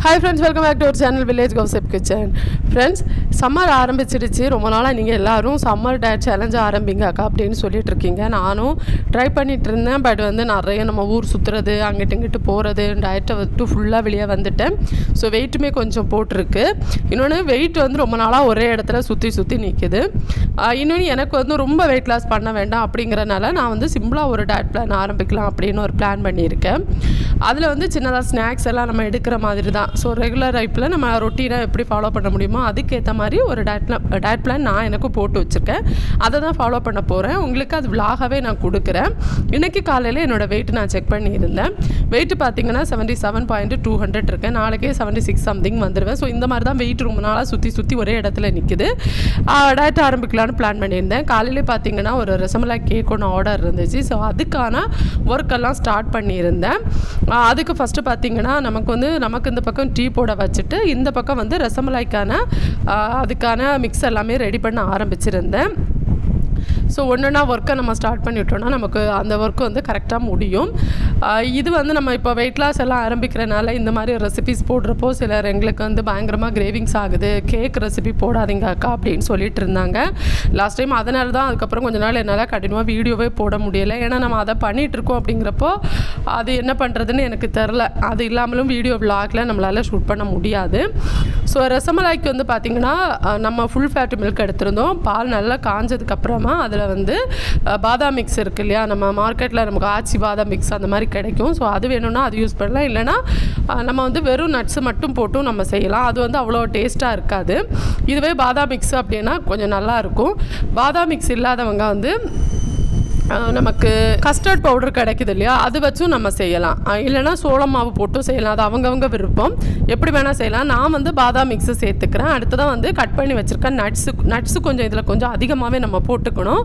Hi friends, welcome back to our channel Village Gossip Kitchen. Friends, summer ஆரம்பிச்சிடுச்சு. ரொம்ப நாளா நீங்க எல்லாரும் சம்மர் டயட் சேலஞ்ச் ஆரம்பிங்க அக்கா அப்படினு சொல்லிட்டு இருக்கீங்க. நானும் ட்ரை பண்ணிட்டு இருந்தேன். பட் வந்து நிறைய நம்ம ஊர் சுத்துறது, அங்கிட்டு இங்கிட்டு போறது, டயட்டை விட்டு ஃபுல்லா வெளிய வந்துட்டேன். சோ வெயிட்டுமே கொஞ்சம் போட்டுருக்கு. இன்னொன்னு வெயிட் வந்து ரொம்ப நாளா ஒரே இடத்துல சுத்தி நிக்குது. இன்னொன்னு எனக்கு வந்து ரொம்ப வெயிட் லாஸ் பண்ண வேண்டாம் அப்படிங்கறனால நான் வந்து சிம்பிளா ஒரு டயட் பிளான் ஆரம்பிக்கலாம் அப்படினு ஒரு பிளான் பண்ணியிருக்கேன். அதுல வந்து சின்னதா ஸ்நாக்ஸ் எல்லாம் நம்ம எடுக்கிற மாதிரி தான். ஸோ ரெகுலர் லைஃப்பில் நம்ம ரொட்டீனாக எப்படி ஃபாலோ பண்ண முடியுமோ அதுக்கேற்ற மாதிரி ஒரு டயட் பிளான் நான் எனக்கும் போட்டு வச்சுருக்கேன். அதை தான் ஃபாலோ பண்ண போகிறேன். உங்களுக்கு அது விலாகவே நான் கொடுக்குறேன். இன்றைக்கி காலையில் என்னோடய வெயிட் நான் செக் பண்ணியிருந்தேன். வெயிட்டு பார்த்தீங்கன்னா 77.200 இருக்கேன். நாளைக்கே 76 சம்திங் வந்துடுவேன். ஸோ இந்த மாதிரி தான் வெயிட் ரொம்ப நாளாக சுற்றி ஒரே இடத்துல நிற்குது. டயட் ஆரம்பிக்கலான்னு பிளான் பண்ணியிருந்தேன். காலையிலே பார்த்தீங்கன்னா ஒரு ரசமலாய் கேக் ஒன்று ஆர்டர் இருந்துச்சு. ஸோ அதுக்கான ஒர்க்கெல்லாம் ஸ்டார்ட் பண்ணியிருந்தேன். அதுக்கு ஃபஸ்ட்டு பார்த்தீங்கன்னா நமக்கு இந்த பக்கம் டீ போட வச்சுட்டு இந்த பக்கம் வந்து ரசமலாய்க்கான அதுக்கான மிக்ஸ் எல்லாமே ரெடி பண்ண ஆரம்பிச்சிருந்தேன். ஸோ ஒன்றுனா ஒர்க்கை நம்ம ஸ்டார்ட் பண்ணிவிட்டோம்னா நமக்கு அந்த ஒர்க்கு வந்து கரெக்டாக முடியும். இது வந்து நம்ம இப்போ வெயிட் லாஸ் எல்லாம் ஆரம்பிக்கிறனால இந்த மாதிரி ரெசிபிஸ் போடுறப்போ சிலர் எங்களுக்கு வந்து பயங்கரமாக கிரேவிங்ஸ் ஆகுது, கேக் ரெசிபி போடாதீங்க அக்கா அப்படின்னு சொல்லிட்டு இருந்தாங்க லாஸ்ட் டைம். அதனால தான் அதுக்கப்புறம் கொஞ்ச நாள் என்னால் கண்டினியூவாக வீடியோவே போட முடியலை. ஏன்னா நம்ம அதை பண்ணிகிட்ருக்கோம் அப்படிங்கிறப்போ அது என்ன பண்ணுறதுன்னு எனக்கு தெரில. அது இல்லாமலும் வீடியோ விலாகில் நம்மளால் ஷூட் பண்ண முடியாது. ஸோ ரசமலாய்க்கு வந்து பார்த்திங்கன்னா நம்ம ஃபுல் ஃபேட் மில்க் எடுத்திருந்தோம். பால் நல்லா காஞ்சதுக்கப்புறமா அதில் வந்து பாதாம் மிக்ஸ் இருக்குது இல்லையா, நம்ம மார்க்கெட்டில் நமக்கு ஆச்சி பாதாம் மிக்ஸ் அந்த மாதிரி கிடைக்கும். ஸோ அது வேணும்னா அது யூஸ் பண்ணலாம். இல்லைனா நம்ம வந்து வெறும் நட்ஸு மட்டும் போட்டும் நம்ம செய்யலாம். அது வந்து அவ்வளோ டேஸ்ட்டாக இருக்காது. இதுவே பாதாம் மிக்ஸ் அப்படின்னா கொஞ்சம் நல்லாயிருக்கும். பாதாம் மிக்ஸ் இல்லாதவங்க வந்து நமக்கு கஸ்டர்ட் பவுடர் கிடைக்குது இல்லையா, அது வச்சும் நம்ம செய்யலாம். இல்லைனா சோளம் மாவு போட்டும் செய்யலாம். அது அவங்கவுங்க விருப்பம், எப்படி வேணால் செய்யலாம். நான் வந்து பாதாம் மிக்ஸு சேர்த்துக்கிறேன். அடுத்ததான் வந்து கட் பண்ணி வச்சுருக்கேன் நட்ஸு கொஞ்சம் இதில் கொஞ்சம் அதிகமாகவே நம்ம போட்டுக்கணும்.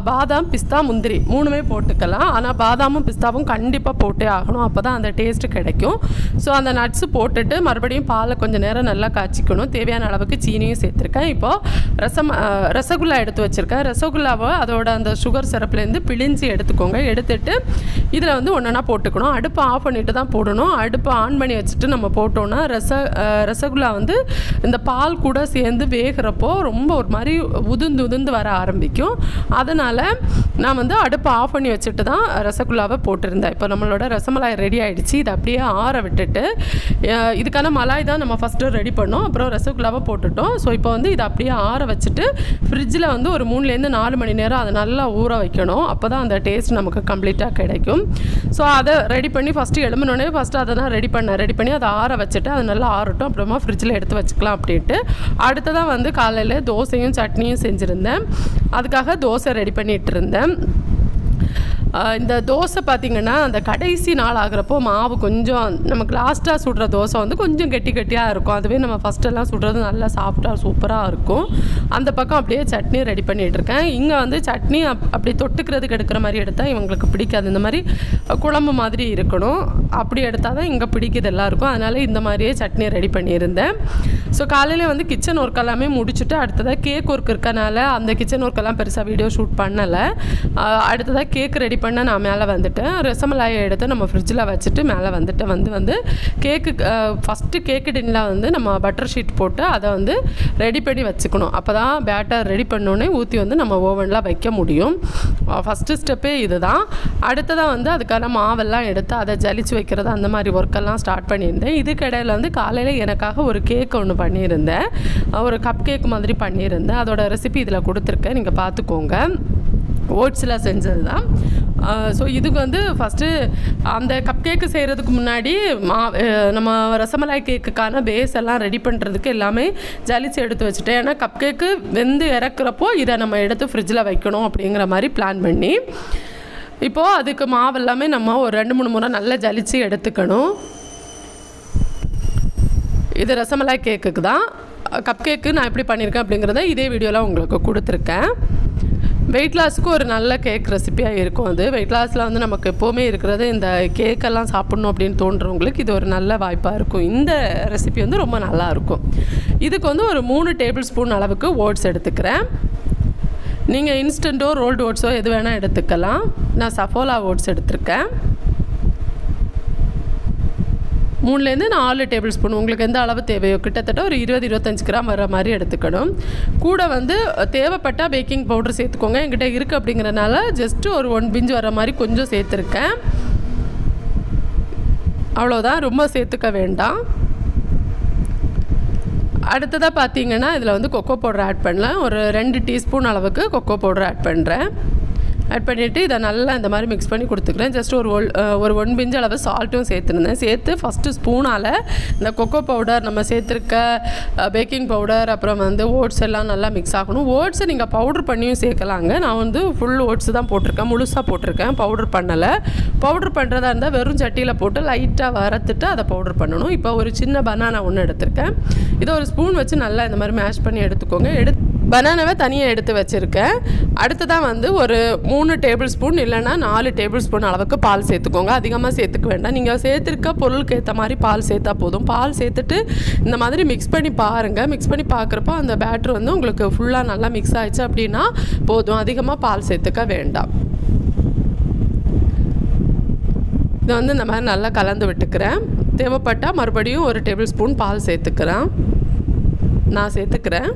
பாதாம், பிஸ்தா, முந்திரி மூணுமே போட்டுக்கலாம். ஆனால் பாதாமும் பிஸ்தாவும் கண்டிப்பாக போட்டே ஆகணும். அப்போ தான் அந்த டேஸ்ட்டு கிடைக்கும். ஸோ அந்த நட்ஸு போட்டுட்டு மறுபடியும் பாலை கொஞ்சம் நேரம் நல்லா காய்ச்சிக்கணும். தேவையான அளவுக்கு சீனியும் சேர்த்துருக்கேன். இப்போது ரசகுல்லா எடுத்து வச்சுருக்கேன். ரசகுல்லாவை அதோட அந்த சுகர் சிரப்லேருந்து பிழிஞ்சு எடுத்துக்கோங்க. எடுத்துட்டு இதில் வந்து ஒன்றா போட்டுக்கணும். அடுப்பை ஆஃப் பண்ணிட்டு தான் போடணும். அடுப்பை ஆன் பண்ணி வச்சுட்டு நம்ம போட்டோன்னா ரசகுல்லா வந்து இந்த பால் கூட சேர்ந்து வேகிறப்போ ரொம்ப ஒரு மாதிரி உதிர்ந்து வர ஆரம்பிக்கும். அதனால் நான் வந்து அடுப்பை ஆஃப் பண்ணி வச்சுட்டு தான் ரசகுல்லாவை போட்டிருந்தேன். இப்போ நம்மளோட ரசமலாய் ரெடி ஆகிடுச்சு. இதை அப்படியே ஆற விட்டுட்டு இதுக்கான மலாய் தான் நம்ம ஃபஸ்ட்டு ரெடி பண்ணோம். அப்புறம் ரசகுல்லாவை போட்டுட்டோம். ஸோ இப்போ வந்து இதை அப்படியே ஆற வச்சுட்டு ஃப்ரிட்ஜில் வந்து ஒரு 3-4 மணி நேரம் அதை நல்லா ஊற வைக்கணும். அப்போ தான் அந்த டேஸ்ட் நமக்கு கம்ப்ளீட்டாக கிடைக்கும். ஸோ அதை ரெடி பண்ணி ஃபஸ்ட்டு எழும்பினோடனே ஃபஸ்ட்டு அதை தான் ரெடி பண்ணி அதை ஆற வச்சுட்டு அது நல்லா ஆறட்டும். அப்புறமா ஃப்ரிட்ஜில் எடுத்து வச்சுக்கலாம் அப்படின்ட்டு. அடுத்ததான் வந்து காலையில் தோசையும் சட்னியும் செஞ்சுருந்தேன். அதுக்காக தோசை ரெடி பண்ணிகிட்டு இருந்தேன். இந்த தோசை பார்த்திங்கன்னா அந்த கடைசி நாள் ஆகிறப்போ மாவு கொஞ்சம் நமக்கு லாஸ்ட்டாக சுடுற தோசை வந்து கொஞ்சம் கெட்டியாக இருக்கும். அதுவே நம்ம ஃபஸ்ட்டெல்லாம் சுடுறது நல்லா சாஃப்டாக சூப்பராக இருக்கும். அந்த பக்கம் அப்படியே சட்னி ரெடி பண்ணிகிட்ருக்கேன். இங்கே வந்து சட்னி அப்படி தொட்டுக்கிறதுக்கு எடுக்கிற மாதிரி எடுத்தால் இவங்களுக்கு பிடிக்காது. இந்த மாதிரி குழம்பு மாதிரி இருக்கணும். அப்படி எடுத்தால் தான் இங்கே பிடிக்குது எல்லாருக்கும். அதனால் இந்த மாதிரியே சட்னி ரெடி பண்ணியிருந்தேன். ஸோ காலையில் வந்து கிச்சன் ஒர்க் எல்லாமே முடிச்சுட்டு அடுத்ததாக கேக் ஒர்க் இருக்கனால அந்த கிச்சன் ஒர்க்கெல்லாம் பெருசாக வீடியோ ஷூட் பண்ணலை. அடுத்ததாக கேக் ரெடி பண்ண நான் மேலே வந்துட்டேன். ரசமலாயை எடுத்து நம்ம ஃப்ரிட்ஜில் வச்சுட்டு மேலே வந்துட்டு வந்து கேக்கு ஃபஸ்ட்டு கேக்கு டின்னில் வந்து நம்ம பட்டர் ஷீட் போட்டு அதை வந்து ரெடி பண்ணி வச்சுக்கணும். அப்போ தான் பேட்டர் ரெடி பண்ணோன்னே ஊற்றி வந்து நம்ம ஓவனில் வைக்க முடியும். ஃபஸ்ட்டு ஸ்டெப்பே இது தான். அடுத்ததாக வந்து அதுக்கான மாவெல்லாம் எடுத்து அதை ஜலிச்சு வைக்கிறது அந்த மாதிரி ஒர்க்கெல்லாம் ஸ்டார்ட் பண்ணியிருந்தேன். இதுக்கிடையில் வந்து காலையில் எனக்காக ஒரு கேக் ஒன்று பண்ணியிருந்தேன். ஒரு கப் கேக் மாதிரி பண்ணியிருந்தேன். அதோட ரெசிபி இதில் கொடுத்துருக்கேன், நீங்கள் பார்த்துக்கோங்க. ஓட்ஸில் செஞ்சது தான். ஸோ இதுக்கு வந்து ஃபஸ்ட்டு அந்த கப் கேக்கு செய்கிறதுக்கு முன்னாடி நம்ம ரசமலாய் கேக்குக்கான பேஸ் எல்லாம் ரெடி பண்ணுறதுக்கு எல்லாமே ஜலிச்சு எடுத்து வச்சுட்டேன். ஏன்னா கப் கேக்கு வெந்து இறக்குறப்போ இதை நம்ம எடுத்து ஃப்ரிட்ஜில் வைக்கணும் அப்படிங்கிற மாதிரி பிளான் பண்ணி இப்போது அதுக்கு மாவு எல்லாமே நம்ம ஒரு 2-3 முறை நல்லா ஜலிச்சு எடுத்துக்கணும். இது ரசமலாய் கேக்குக்கு தான். கப் கேக்கு நான் எப்படி பண்ணியிருக்கேன் அப்படிங்கிறத இதே வீடியோவில் உங்களுக்கு கொடுத்துருக்கேன். வெயிட் லாஸுக்கு ஒரு நல்ல கேக் ரெசிப்பியாக இருக்கும். அது வெயிட் லாஸில் வந்து நமக்கு எப்போவுமே இருக்கிறது இந்த கேக்கெல்லாம் சாப்பிட்ணும் அப்படின்னு தோன்றவங்களுக்கு இது ஒரு நல்ல வாய்ப்பாக இருக்கும். இந்த ரெசிபி வந்து ரொம்ப நல்லாயிருக்கும். இதுக்கு வந்து ஒரு 3 டேபிள் ஸ்பூன் அளவுக்கு ஓட்ஸ் எடுத்துக்கிறேன். நீங்கள் இன்ஸ்டண்ட்டோ ரோல்டு ஓட்ஸோ எது வேணால் எடுத்துக்கலாம். நான் சஃபோலா ஓட்ஸ் எடுத்திருக்கேன். 3லேருந்து 4 டேபிள் ஸ்பூன் உங்களுக்கு எந்த அளவு தேவையோ, கிட்டத்தட்ட ஒரு 20-25 கிராம் வர மாதிரி எடுத்துக்கணும். கூட வந்து தேவைப்பட்டால் பேக்கிங் பவுடர் சேர்த்துக்கோங்க. என்கிட்ட இருக்குது அப்படிங்கிறனால ஜஸ்ட்டு ஒரு 1 பிஞ்ச் வர மாதிரி கொஞ்சம் சேர்த்துருக்கேன். அவ்வளோதான், ரொம்ப சேர்த்துக்க வேண்டாம். அடுத்ததாக பார்த்தீங்கன்னா இதில் வந்து கொக்கோ பவுடர் ஆட் பண்ணலாம். ஒரு 2 டீஸ்பூன் அளவுக்கு கொக்கோ பவுடர் ஆட் பண்ணுறேன். ஆட் பண்ணிவிட்டு இதை நல்லா இந்த மாதிரி மிக்ஸ் பண்ணி கொடுத்துக்கிறேன். ஜஸ்ட் ஒரு 1 பிஞ்ச் அளவு சால்ட்டும் சேர்த்துருந்தேன். சேர்த்து ஃபஸ்ட்டு ஸ்பூனால் இந்த கொக்கோ பவுடர், நம்ம சேர்த்துருக்க பேக்கிங் பவுடர், அப்புறம் வந்து ஓட்ஸ் எல்லாம் நல்லா மிக்ஸ் ஆகணும். ஓட்ஸை நீங்கள் பவுட்ரு பண்ணியும் சேர்க்கலாங்க. நான் வந்து ஃபுல் ஓட்ஸ் தான் போட்டிருக்கேன், முழுசாக போட்டிருக்கேன், பவுட்ரு பண்ணலை. பவுட்ரு பண்ணுறதா இருந்தால் வெறும் சட்டியில் போட்டு லைட்டாக வறுத்துட்டு அதை பவுட்ரு பண்ணணும். இப்போ ஒரு சின்ன பனானா ஒன்று எடுத்திருக்கேன். இதை ஒரு ஸ்பூன் வச்சு நல்லா இந்த மாதிரி மேஷ் பண்ணி எடுத்துக்கோங்க. பனானாவை தனியாக எடுத்து வச்சுருக்கேன். அடுத்ததான் வந்து ஒரு 3 டேபிள் ஸ்பூன் இல்லைனா 4 டேபிள் ஸ்பூன் அளவுக்கு பால் சேர்த்துக்கோங்க. அதிகமாக சேர்த்துக்க வேண்டாம். நீங்கள் சேர்த்துருக்க பொருளுக்கு ஏற்ற மாதிரி பால் சேர்த்தா போதும். பால் சேர்த்துட்டு இந்த மாதிரி மிக்ஸ் பண்ணி பாருங்கள். மிக்ஸ் பண்ணி பார்க்குறப்போ அந்த பேட்டர் வந்து உங்களுக்கு ஃபுல்லாக நல்லா மிக்ஸ் ஆகிடுச்சு அப்படின்னா போதும். அதிகமாக பால் சேர்த்துக்க வேண்டாம். இதை வந்து இந்த மாதிரி நல்லா கலந்து விட்டுக்கிறேன். தேவைப்பட்டால் மறுபடியும் ஒரு டேபிள் ஸ்பூன் பால் சேர்த்துக்கிறேன். நான் சேர்த்துக்கிறேன்.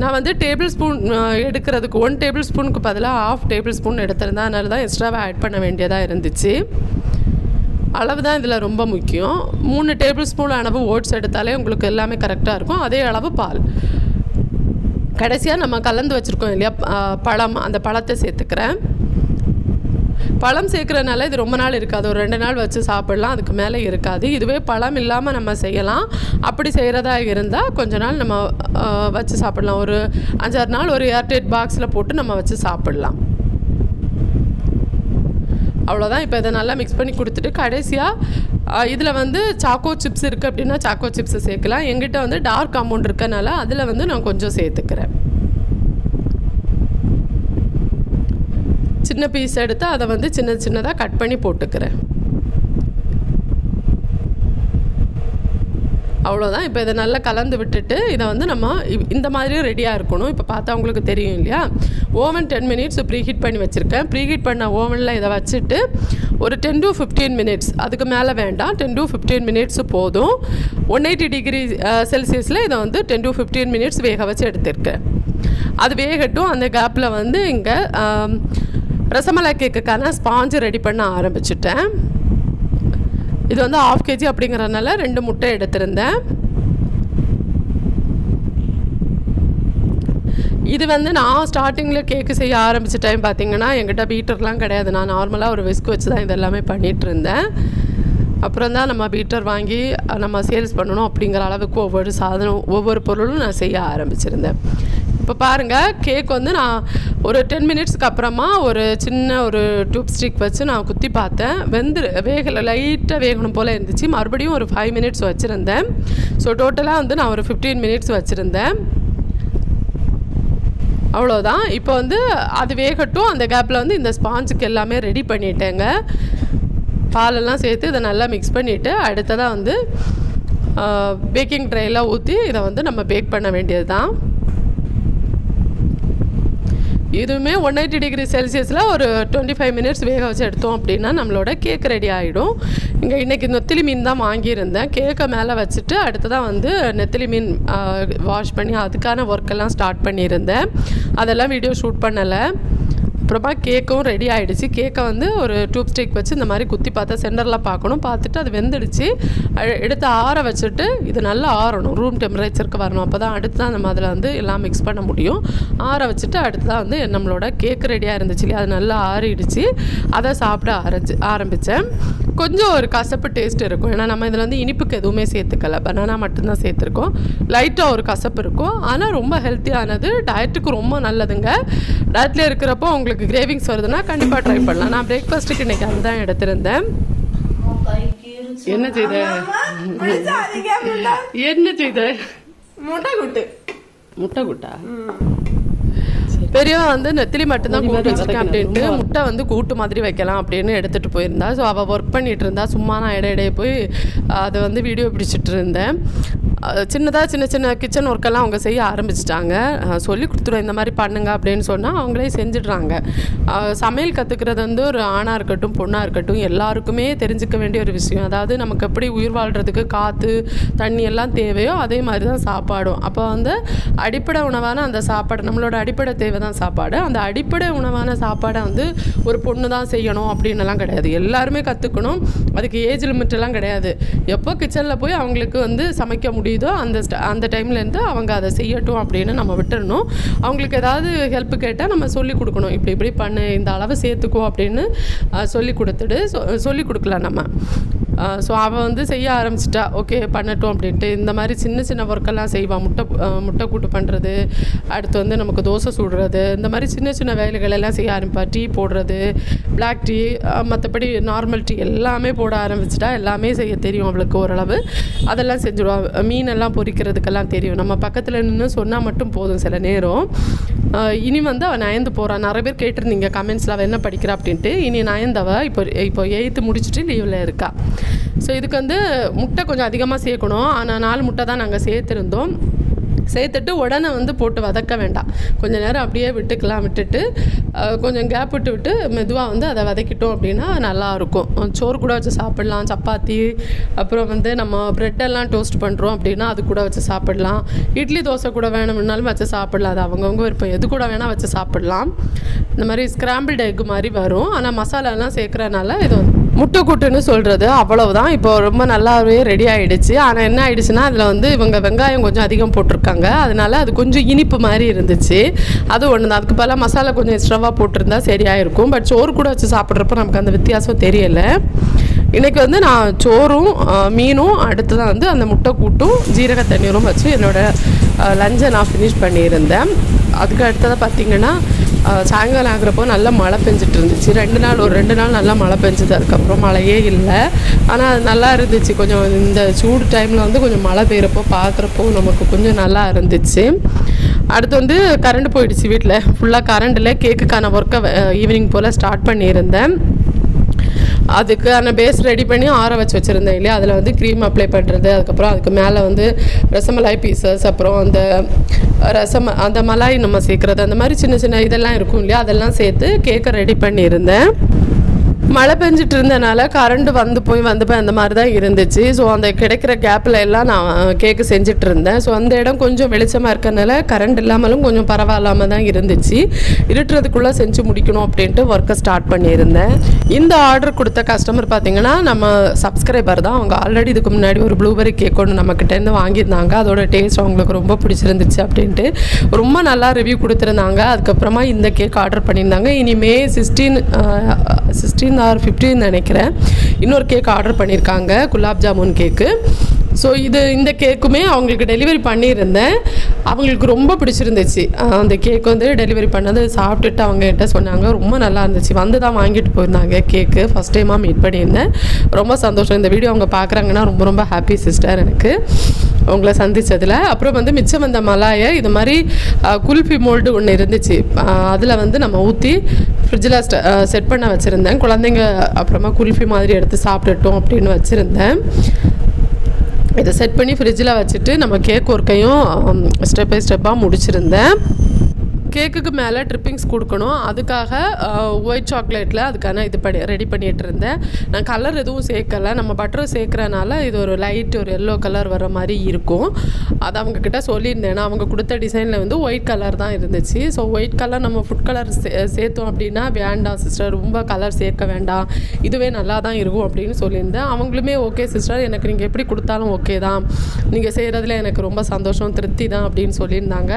நான் வந்து டேபிள் ஸ்பூன் எடுக்கிறதுக்கு 1 டேபிள் ஸ்பூனுக்கு பதிலாக 1/2 டேபிள் ஸ்பூன் எடுத்திருந்தேன். அதனால தான் எக்ஸ்ட்ராவாக ஆட் பண்ண வேண்டியதாக இருந்துச்சு. அளவு தான் இதில் ரொம்ப முக்கியம். 3 டேபிள் ஸ்பூன் அளவு ஓட்ஸ் எடுத்தாலே உங்களுக்கு எல்லாமே கரெக்டாக இருக்கும். அதே அளவு பால். கடைசியாக நம்ம கலந்து வச்சுருக்கோம் இல்லையா பழம், அந்த பழத்தை சேர்த்துக்கிறேன். பழம் சேர்க்குறதுனால இது ரொம்ப நாள் இருக்காது. ஒரு 2 நாள் வச்சு சாப்பிட்லாம், அதுக்கு மேலே இருக்காது. இதுவே பழம் இல்லாமல் நம்ம செய்யலாம். அப்படி செய்கிறதா இருந்தால் கொஞ்ச நாள் நம்ம வச்சு சாப்பிட்லாம். ஒரு 5-6 நாள் ஒரு ஏர்டைட் பாக்ஸில் போட்டு நம்ம வச்சு சாப்பிட்லாம். அவ்வளோதான். இப்போ இதை நல்லா மிக்ஸ் பண்ணி கொடுத்துட்டு கடைசியாக இதில் வந்து சாக்கோ சிப்ஸ் இருக்குது அப்படின்னா சாக்கோ சிப்ஸை சேர்க்கலாம். எங்கிட்ட வந்து டார்க் அமௌண்ட் இருக்கனால அதில் வந்து நான் கொஞ்சம் சேர்த்துக்கிறேன். சின்ன பீஸ் எடுத்து அதை வந்து சின்னதாக கட் பண்ணி போட்டுக்கிறேன். அவ்வளோதான். இப்போ இதை நல்லா கலந்து விட்டுட்டு இதை வந்து நம்ம இந்த மாதிரியும் ரெடியாக இருக்கணும். இப்போ பார்த்தா உங்களுக்கு தெரியும் இல்லையா, ஓவன் 10 மினிட்ஸ் ப்ரீஹீட் பண்ணி வச்சுருக்கேன். ப்ரீஹீட் பண்ண ஓவனில் இதை வச்சுட்டு ஒரு 10 to 15 மினிட்ஸ், அதுக்கு மேலே வேண்டாம், 10 to 15 மினிட்ஸ் போதும். 180 டிகிரி செல்சியஸில் இதை வந்து 10 to 15 மினிட்ஸ் வேக வச்சு எடுத்துருக்கேன். அது வேகட்டும். அந்த கேப்பில் வந்து இங்கே ரசமலாய் கேக்குக்கான ஸ்பாஞ்சு ரெடி பண்ண ஆரம்பிச்சிட்டேன். இது வந்து 1/2 kg அப்படிங்கிறதுனால 2 முட்டை எடுத்திருந்தேன். இது வந்து நான் ஸ்டார்டிங்கில் கேக்கு செய்ய ஆரம்பித்த டைம் பார்த்திங்கன்னா என்கிட்ட பீட்டர்லாம் கிடையாது. நான் நார்மலாக ஒரு விஸ்க் வச்சு தான் இதெல்லாமே பண்ணிகிட்டு இருந்தேன். அப்புறம் தான் நம்ம பீட்டர் வாங்கி நம்ம சேல்ஸ் பண்ணணும் அப்படிங்கிற அளவுக்கு ஒவ்வொரு சாதனம், ஒவ்வொரு பொருளும் நான் செய்ய ஆரம்பிச்சிருந்தேன். இப்போ பாருங்கள், கேக் வந்து நான் ஒரு 10 மினிட்ஸ்க்கு அப்புறமா ஒரு சின்ன ஒரு டியூப் ஸ்டிக் வச்சு நான் குத்தி பார்த்தேன். வேகலை, லைட்டாக வேகணும் போல் இருந்துச்சு. மறுபடியும் ஒரு 5 மினிட்ஸ் வச்சுருந்தேன். ஸோ டோட்டலாக வந்து நான் ஒரு 15 மினிட்ஸ் வச்சுருந்தேன். அவ்வளோதான். இப்போ வந்து அது வேகட்டும். அந்த கேப்பில் வந்து இந்த ஸ்பாஞ்சுக்கு எல்லாமே ரெடி பண்ணிட்டேங்க. பாலெல்லாம் சேர்த்து இதை நல்லா மிக்ஸ் பண்ணிவிட்டு அடுத்ததாக வந்து பேக்கிங் ட்ரையில் ஊற்றி இதை வந்து நம்ம பேக் பண்ண வேண்டியது தான். இதுவுமே 180 டிகிரி செல்சியஸில் ஒரு 25 மினிட்ஸ் வேக வச்சு எடுத்தோம் அப்படின்னா நம்மளோட கேக் ரெடி ஆகிடும். இன்றைக்கி நெத்திலி மீன் தான் வாங்கியிருந்தேன். கேக்கை மேலே வச்சுட்டு அடுத்ததான் வந்து நெத்திலி மீன் வாஷ் பண்ணி அதுக்கான ஒர்க்கெல்லாம் ஸ்டார்ட் பண்ணியிருந்தேன். அதெல்லாம் வீடியோ ஷூட் பண்ணலை. அப்புறமா கேக்கும் ரெடி ஆகிடுச்சு. கேக்கை வந்து ஒரு டியூப் ஸ்டிக் வச்சு இந்த மாதிரி குத்தி பார்த்தா சென்டரில் பார்க்கணும். பார்த்துட்டு அது வெந்துடுச்சு. எடுத்து ஆற வச்சுட்டு இது நல்லா ஆறணும், ரூம் டெம்பரேச்சருக்கு வரணும். அப்போ தான் அடுத்து தான் நம்ம அதில் வந்து எல்லாம் மிக்ஸ் பண்ண முடியும். ஆற வச்சுட்டு அடுத்து தான் வந்து நம்மளோட கேக் ரெடியாக இருந்துச்சு இல்லையா, அது நல்லா ஆறிடுச்சு. அதை சாப்பிட ஆரம்பித்தேன். கொஞ்சம் ஒரு கசப்பு டேஸ்ட் இருக்கும். ஏன்னா நம்ம இதில் வந்து இனிப்புக்கு எதுவுமே சேர்த்துக்கல, பனானா மட்டும்தான் சேர்த்துருக்கோம். லைட்டாக ஒரு கசப்பு இருக்கும். ஆனால் ரொம்ப ஹெல்த்தியானது, டயட்டுக்கு ரொம்ப நல்லதுங்க. டயட்டில் இருக்கிறப்போ உங்களுக்கு கிரேவிங்ஸ் வருதுன்னா கண்டிப்பாக ட்ரை பண்ணலாம். நான் பிரேக்ஃபாஸ்ட்டுக்கு இன்றைக்கி அதுதான் எடுத்திருந்தேன். என்ன செய்த முட்டை கூட்டா பெரியவன் வந்து நெத்திலி மட்டும்தான் கூட்டு வச்சிருக்கேன் அப்படின்ட்டு முட்டை வந்து கூட்டு மாதிரி வைக்கலாம் அப்படின்னு எடுத்துகிட்டு போயிருந்தா. ஸோ அவள் ஒர்க் பண்ணிகிட்டு இருந்தா. சும்மா நான் இடையிடையே போய் அதை வந்து வீடியோ பிடிச்சிட்டு இருந்தேன். சின்னதாக சின்ன சின்ன கிச்சன் ஒர்க்கெல்லாம் அவங்க செய்ய ஆரம்பிச்சிட்டாங்க. சொல்லி கொடுத்துருவோம் இந்த மாதிரி பண்ணுங்க அப்படின்னு சொன்னால் அவங்களே செஞ்சிடுறாங்க. சமையல் கற்றுக்கிறது வந்து ஒரு ஆணாக இருக்கட்டும் பொண்ணாக இருக்கட்டும் எல்லாருக்குமே தெரிஞ்சுக்க வேண்டிய ஒரு விஷயம். அதாவது நமக்கு எப்படி உயிர் வாழ்கிறதுக்கு காற்று தண்ணி எல்லாம் தேவையோ அதே மாதிரி தான் சாப்பாடும். அப்போ வந்து அடிப்படை உணவான அந்த சாப்பாடு நம்மளோட அடிப்படை தேவை தான் சாப்பாடு. அந்த அடிப்படை உணவான சாப்பாடை வந்து ஒரு பொண்ணு தான் செய்யணும் அப்படின்னுலாம் கிடையாது. எல்லாருமே கற்றுக்கணும். அதுக்கு ஏஜ் லிமிட்டெல்லாம் கிடையாது. எப்போ கிச்சனில் போய் அவங்களுக்கு வந்து சமைக்க முடியுதோ அந்த டைம்லேருந்து அவங்க அதை செய்யட்டும் அப்படின்னு நம்ம விட்டுறணும். அவங்களுக்கு ஏதாவது ஹெல்ப் கேட்டால் நம்ம சொல்லி கொடுக்கணும். இப்படி பண்ணு, இந்த அளவு சேர்த்துக்கோ அப்படின்னு சொல்லி கொடுக்கலாம் நம்ம. ஸோ அவள் வந்து செய்ய ஆரம்பிச்சிட்டா, ஓகே பண்ணட்டும் அப்படின்ட்டு. இந்த மாதிரி சின்ன சின்ன ஒர்க்கெல்லாம் செய்வாள். முட்டை கூட்டு பண்ணுறது, அடுத்து வந்து நமக்கு தோசை சுடுறது, இந்த மாதிரி சின்ன சின்ன வேலைகள் எல்லாம் செய்ய ஆரம்பிப்பா. டீ போடுறது, பிளாக் டீ, மற்றபடி நார்மல் டீ எல்லாமே போட ஆரம்பிச்சிட்டா. எல்லாமே செய்ய தெரியும் அவளுக்கு ஓரளவு. அதெல்லாம் செஞ்சுடுவாள். மீனெல்லாம் பொரிக்கிறதுக்கெல்லாம் தெரியும். நம்ம பக்கத்தில் நின்று சொன்னால் மட்டும் போதும் சில நேரம். இனி வந்து அவள் 9th போகிறாள். நிறைய பேர் கேட்டிருந்தீங்க கமெண்ட்ஸில் அவள் என்ன படிக்கிறா அப்படின்ட்டு. இனி 9th அவள் இப்போ 8th முடிச்சுட்டு லீவில் இருக்கா. ஸோ இதுக்கு வந்து முட்டை கொஞ்சம் அதிகமாக சேர்க்கணும். ஆனால் 4 முட்டை தான் நாங்கள் சேர்த்துருந்தோம். சேர்த்துட்டு உடனே வந்து போட்டு வதக்க வேண்டாம். கொஞ்சம் நேரம் அப்படியே விட்டுட்டு கொஞ்சம் கேப் விட்டு மெதுவாக வந்து அதை வதக்கிட்டோம் அப்படின்னா நல்லாயிருக்கும். சோறு கூட வச்சு சாப்பிட்லாம், சப்பாத்தி, அப்புறம் வந்து நம்ம ப்ரெட்டெல்லாம் டோஸ்ட் பண்ணுறோம் அப்படின்னா அது கூட வச்சு சாப்பிட்லாம். இட்லி தோசை கூட வேணும்னாலும் வச்சு சாப்பிட்லாம். அது அவங்கவுங்க விருப்பம், எது கூட வேணால் வச்சு சாப்பிட்லாம். இந்த மாதிரி ஸ்க்ராம்பிள்டு எக் மாதிரி வரும். ஆனால் மசாலாலாம் சேர்க்குறனால இது வந்து முட்டை கூட்டுன்னு சொல்கிறது அவ்வளவுதான். இப்போ ரொம்ப நல்லாவே ரெடி ஆகிடுச்சு. ஆனால் என்ன ஆகிடுச்சுன்னா அதில் வந்து இவங்க வெங்காயம் கொஞ்சம் அதிகம் போட்டிருக்காங்க. அதனால அது கொஞ்சம் இனிப்பு மாதிரி இருந்துச்சு. அது ஒன்று தான். அதுக்கு பதிலாக மசாலா கொஞ்சம் எக்ஸ்ட்ராவாக போட்டிருந்தா சரியாக இருக்கும். பட் சோறு கூட வச்சு சாப்பிட்றப்ப நமக்கு அந்த வித்தியாசம் தெரியலை. இன்றைக்கி வந்து நான் சோறும் மீனும் அடுத்ததான் வந்து அந்த முட்டை கூட்டும் ஜீரக தண்ணீரும் வச்சு என்னோடய லஞ்சை நான் ஃபினிஷ் பண்ணியிருந்தேன். அதுக்கு அடுத்ததாக பார்த்திங்கன்னா சாயங்காலம் ஆகிறப்போ நல்லா மழை பெஞ்சிட்டு இருந்துச்சு. ஒரு 2 நாள் நல்லா மழை பெஞ்சுது. அதுக்கப்புறம் மழையே இல்லை. ஆனால் அது நல்லா இருந்துச்சு. கொஞ்சம் இந்த சூடு டைமில் வந்து கொஞ்சம் மழை பெய்கிறப்போ பார்க்குறப்போ நமக்கு கொஞ்சம் நல்லா இருந்துச்சு. அடுத்து வந்து கரண்ட் போயிடுச்சு. வீட்டில் ஃபுல்லாக கரண்டில் கேக்குக்கான ஒர்க்கை ஈவினிங் போல் ஸ்டார்ட் பண்ணியிருந்தேன். அதுக்கான பேஸ் ரெடி பண்ணி ஆற வச்சு வச்சுருந்தேன் இல்லையா. அதில் வந்து க்ரீம் அப்ளை பண்ணுறது, அதுக்கப்புறம் அதுக்கு மேலே வந்து ரசமலாய் பீசஸ், அப்புறம் அந்த மலாய் நம்ம சேர்க்குறது, அந்த மாதிரி சின்ன சின்ன இதெல்லாம் இருக்கும் இல்லையா, அதெல்லாம் சேர்த்து கேக்கை ரெடி பண்ணியிருந்தேன். மழை பெஞ்சிட்டு இருந்தனால கரண்ட் வந்து போய் அந்த மாதிரி தான் இருந்துச்சு. ஸோ அந்த கிடைக்கிற கேப்பில் எல்லாம் நான் கேக்கு செஞ்சுட்டு இருந்தேன். ஸோ அந்த இடம் கொஞ்சம் வெளிச்சமாக இருக்கிறதுனால கரண்ட் இல்லாமலும் கொஞ்சம் பரவாயில்லாமல் தான் இருந்துச்சு. இருட்டுறதுக்குள்ளே செஞ்சு முடிக்கணும் அப்படின்ட்டு ஒர்க்கை ஸ்டார்ட் பண்ணியிருந்தேன். இந்த ஆர்டர் கொடுத்த கஸ்டமர் பார்த்திங்கன்னா நம்ம சப்ஸ்கிரைபர் தான். அவங்க ஆல்ரெடி இதுக்கு முன்னாடி ஒரு ப்ளூபெரி கேக் ஒன்று நம்மக்கிட்டேருந்து வாங்கியிருந்தாங்க. அதோட டேஸ்ட் அவங்களுக்கு ரொம்ப பிடிச்சிருந்துச்சு அப்படின்ட்டு ரொம்ப நல்லா ரிவ்யூ கொடுத்துருந்தாங்க. அதுக்கப்புறமா இந்த கேக் ஆர்டர் பண்ணியிருந்தாங்க. இனிமே 16 or 15 நினைக்கிறேன் இன்னொரு கேக் ஆர்டர் பண்ணியிருக்காங்க, குலாப் ஜாமுன் கேக்கு. ஸோ இந்த கேக்குமே அவங்களுக்கு டெலிவரி பண்ணியிருந்தேன். அவங்களுக்கு ரொம்ப பிடிச்சிருந்துச்சு. அந்த கேக் வந்து டெலிவரி பண்ணது சாப்பிட்டுட்டு அவங்க கிட்ட சொன்னாங்க ரொம்ப நல்லா இருந்துச்சு. வந்து தான் வாங்கிட்டு போயிருந்தாங்க கேக்கு. ஃபஸ்ட் டைமாக மீட் பண்ணியிருந்தேன். ரொம்ப சந்தோஷம். இந்த வீடியோ அவங்க பார்க்குறாங்கன்னா ரொம்ப ரொம்ப ஹாப்பி சிஸ்டர் எனக்கு உங்களை சந்தித்ததில். அப்புறம் வந்து மிச்சம் வந்த மலாயை இது மாதிரி குல்ஃபி மோல்டு ஒன்று இருந்துச்சு. அதில் வந்து நம்ம ஊற்றி ஃப்ரிட்ஜில் செட் பண்ண வச்சுருந்தேன். குழந்தைங்க அப்புறமா குல்ஃபி மாதிரி எடுத்து சாப்பிட்டுட்டோம் அப்படின்னு வச்சுருந்தேன். இதை செட் பண்ணி ஃப்ரிட்ஜில் வச்சுட்டு நம்ம கேக் ஒர்க்கையும் ஸ்டெப் பை ஸ்டெப்பாக முடிச்சிருந்தேன். கேக்குக்கு மேலே ட்ரிப்பிங்ஸ் கொடுக்கணும். அதுக்காக ஒயிட் சாக்லேட்டில் அதுக்கான ரெடி பண்ணிகிட்டு இருந்தேன். நான் கலர் எதுவும் சேர்க்கலை. நம்ம பட்டர் சேர்க்குறனால இது ஒரு லைட் ஒரு எல்லோ கலர் வர மாதிரி இருக்கும். அது அவங்கக்கிட்ட சொல்லியிருந்தேன். நான் அவங்க கொடுத்த டிசைனில் வந்து ஒயிட் கலர் தான் இருந்துச்சு. ஸோ ஒயிட் கலர் நம்ம ஃபுட் கலர் சேர்த்தோம் அப்படின்னா வேண்டாம் சிஸ்டர், ரொம்ப கலர் சேர்க்க வேண்டாம், இதுவே நல்லா தான் இருக்கும் அப்படின்னு சொல்லியிருந்தேன். அவங்களுமே ஓகே சிஸ்டர், எனக்கு நீங்கள் எப்படி கொடுத்தாலும் ஓகே தான், நீங்கள் செய்கிறதுல எனக்கு ரொம்ப சந்தோஷம் திருப்தி தான் அப்படின்னு சொல்லியிருந்தாங்க.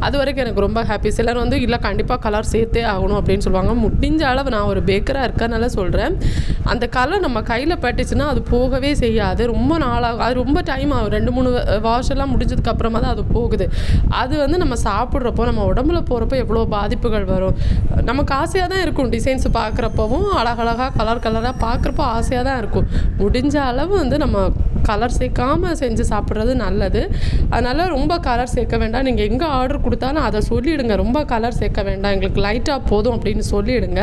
அது வரைக்கும் எனக்கு ரொம்ப ஹாப்பி. சிலர் வந்து இல்லை கண்டிப்பாக கலர் சேர்த்தே ஆகணும் அப்படின்னு சொல்லுவாங்க. முடிஞ்ச அளவு நான் ஒரு பேக்கராக இருக்கனால சொல்கிறேன், அந்த கலர் நம்ம கையில் பட்டுச்சுன்னா அது போகவே செய்யாது. ரொம்ப நாளாகும். அது ரொம்ப டைம் ஆகும். 2-3 வாஷெல்லாம் முடிஞ்சதுக்கப்புறமா தான் அது போகுது. அது வந்து நம்ம சாப்பிட்றப்போ நம்ம உடம்புல போகிறப்போ எவ்வளோ பாதிப்புகள் வரும். நமக்கு ஆசையாக தான் இருக்கும். டிசைன்ஸ் பார்க்குறப்பவும் அழகழகாக கலராக பார்க்குறப்போ ஆசையாக தான் இருக்கும். முடிஞ்ச அளவு வந்து நம்ம கலர் சேர்க்காமல் செஞ்சு சாப்பிட்றது நல்லது. அதனால் ரொம்ப கலர் சேர்க்க வேண்டாம். நீங்கள் எங்கே ஆர்டர் கொடுத்தாலும் அதை சொல்லிவிடுங்க, ரொம்ப கலர் சேர்க்க வேண்டாம், எங்களுக்கு லைட்டாக போதும் அப்படின்னு சொல்லிவிடுங்க.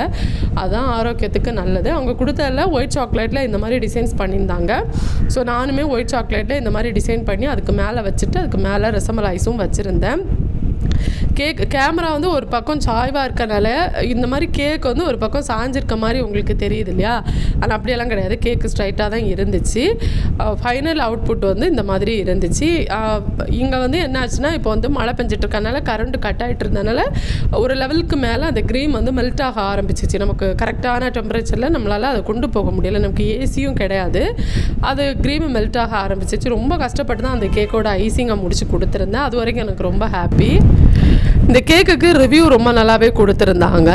அதுதான் ஆரோக்கியத்துக்கு நல்லது. அவங்க கொடுத்ததில் ஒயிட் சாக்லேட்டில் இந்த மாதிரி டிசைன்ஸ் பண்ணியிருந்தாங்க. ஸோ நானுமே ஒயிட் சாக்லேட்டில் இந்த மாதிரி டிசைன் பண்ணி அதுக்கு மேலே வச்சுட்டு அதுக்கு மேலே ரசமலாய்ஸும் வச்சுருந்தேன். கேமரா வந்து ஒரு பக்கம் சாய்வாக இருக்கனால இந்த மாதிரி கேக் வந்து ஒரு பக்கம் சாஞ்சிருக்க மாதிரி உங்களுக்கு தெரியுது இல்லையா? ஆனால் அப்படியெல்லாம் கிடையாது, கேக்கு ஸ்ட்ரைட்டாக தான் இருந்துச்சு. ஃபைனல் அவுட்புட் வந்து இந்த மாதிரி இருந்துச்சு. இங்கே வந்து என்ன ஆச்சுன்னா, இப்போ வந்து மழை பெஞ்சிட்டு இருக்கனால கரண்ட் கட் ஆகிட்டு இருந்தனால ஒரு லெவலுக்கு மேலே அந்த க்ரீம் வந்து மெல்ட் ஆக ஆரம்பிச்சிச்சு. நமக்கு கரெக்டான டெம்பரேச்சரில் நம்மளால் அதை கொண்டு போக முடியலை, நமக்கு ஏசியும் கிடையாது. அது க்ரீம் மெல்ட் ஆக ஆரம்பிச்சிச்சு. ரொம்ப கஷ்டப்பட்டு தான் அந்த கேக்கோட ஐசிங்கை முடிச்சு கொடுத்துருந்தேன். அது வரைக்கும் எனக்கு ரொம்ப ஹாப்பி. இந்த கேக்குக்கு ரிவ்யூ ரொம்ப நல்லாவே கொடுத்துருந்தாங்க.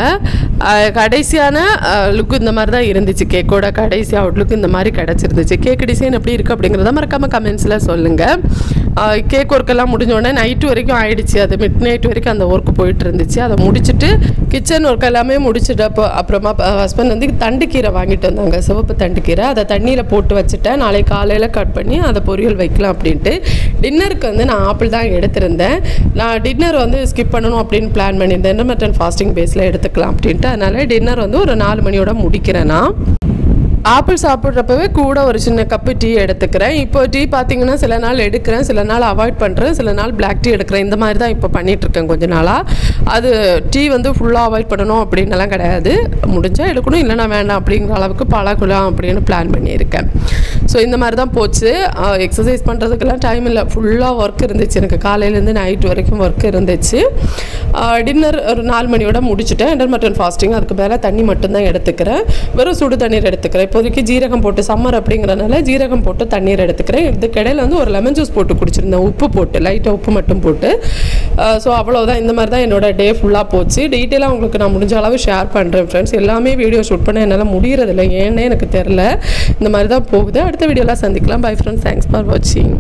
கடைசியான லுக்கு இந்த மாதிரி தான் இருந்துச்சு. கேக்கோட கடைசி அவுட்லுக்கு இந்த மாதிரி கிடச்சிருந்துச்சு. கேக்கு டிசைன் எப்படி இருக்குது அப்படிங்கிறத மறக்காமல் கமெண்ட்ஸில் சொல்லுங்கள். கேக் ஒர்க்கெல்லாம் முடிஞ்சோடனே நைட்டு வரைக்கும் ஆகிடுச்சு. அது மிட் நைட் வரைக்கும் அந்த ஒர்க்கு போயிட்டு இருந்துச்சு. அதை முடிச்சுட்டு கிச்சன் ஒர்க் எல்லாமே முடிச்சுட்டப்போ அப்புறமா ஹஸ்பண்ட் வந்து தண்டுக்கீரை வாங்கிட்டு வந்தாங்க, சிவப்பு தண்டுக்கீரை. அதை தண்ணியில் போட்டு வச்சுட்டேன். நாளைக்கு காலையில் கட் பண்ணி அதை பொரியல் வைக்கலாம் அப்படின்ட்டு. டின்னருக்கு வந்து நான் ஆப்பிள் தான் எடுத்திருந்தேன். நான் டின்னர் வந்து ஸ்கிப் பண்ணணும் அப்படின்னு பிளான் பண்ணியிருந்தேன். இன்டர்மிட்டன்ட் ஃபாஸ்டிங் பேஸில் எடுத்துக்கலாம் அப்படின்ட்டு. அதனால் டின்னர் வந்து ஒரு 4 மணியோட முடிக்கிறேன். நான் ஆப்பிள் சாப்பிட்றப்பவே கூட ஒரு சின்ன கப்பு டீ எடுத்துக்கிறேன். இப்போ டீ பார்த்திங்கன்னா சில நாள் எடுக்கிறேன், சில நாள் அவாய்ட் பண்ணுறேன், சில நாள் பிளாக் டீ எடுக்கிறேன். இந்த மாதிரி தான் இப்போ பண்ணிகிட்ருக்கேன் கொஞ்ச நாளாக. அது டீ வந்து ஃபுல்லாக அவாய்ட் பண்ணணும் அப்படின்னலாம் கிடையாது, முடிஞ்சால் எடுக்கணும், இல்லைனா வேண்டாம் அப்படிங்கிற அளவுக்கு பழகலாம் அப்படின்னு பிளான் பண்ணியிருக்கேன். ஸோ இந்த மாதிரி தான் போச்சு. எக்ஸசைஸ் பண்ணுறதுக்கெல்லாம் டைம் இல்லை, ஃபுல்லாக ஒர்க் இருந்துச்சு எனக்கு. காலையிலேருந்து நைட் வரைக்கும் ஒர்க் இருந்துச்சு. டின்னர் ஒரு 4 மணியோட முடிச்சுட்டேன். இன்டர்மிட்டன்ட் ஃபாஸ்டிங், அதுக்கு மேலே தண்ணி மட்டும்தான் எடுத்துக்கிறேன். வெறும் சுடு தண்ணீர் எடுத்துக்கிறேன். இப்போதைக்கு ஜீரகம் போட்டு, சம்மர் அப்படிங்கிறனால ஜீரகம் போட்டு தண்ணீர் எடுத்துக்கிறேன். இதுக்கு இடையில வந்து ஒரு லெமன் ஜூஸ் போட்டு குடிச்சிருந்தேன், உப்பு போட்டு, லைட்டாக உப்பு மட்டும் போட்டு. ஸோ அவ்வளோதான். இந்த மாதிரி தான் என்னோட டே ஃபுல்லாக போச்சு. டீட்டெயிலாக உங்களுக்கு நான் முடிஞ்ச அளவு ஷேர் பண்ணுறேன் ஃப்ரெண்ட்ஸ். எல்லாமே வீடியோ ஷூட் பண்ண என்னால் முடியறதில்லை, ஏன்னே எனக்கு தெரில. இந்த மாதிரி தான் போகுது. அடுத்த வீடியோலாம் சந்திக்கலாம். பை ஃப்ரெண்ட்ஸ், தேங்க்ஸ் ஃபார் வாட்சிங்.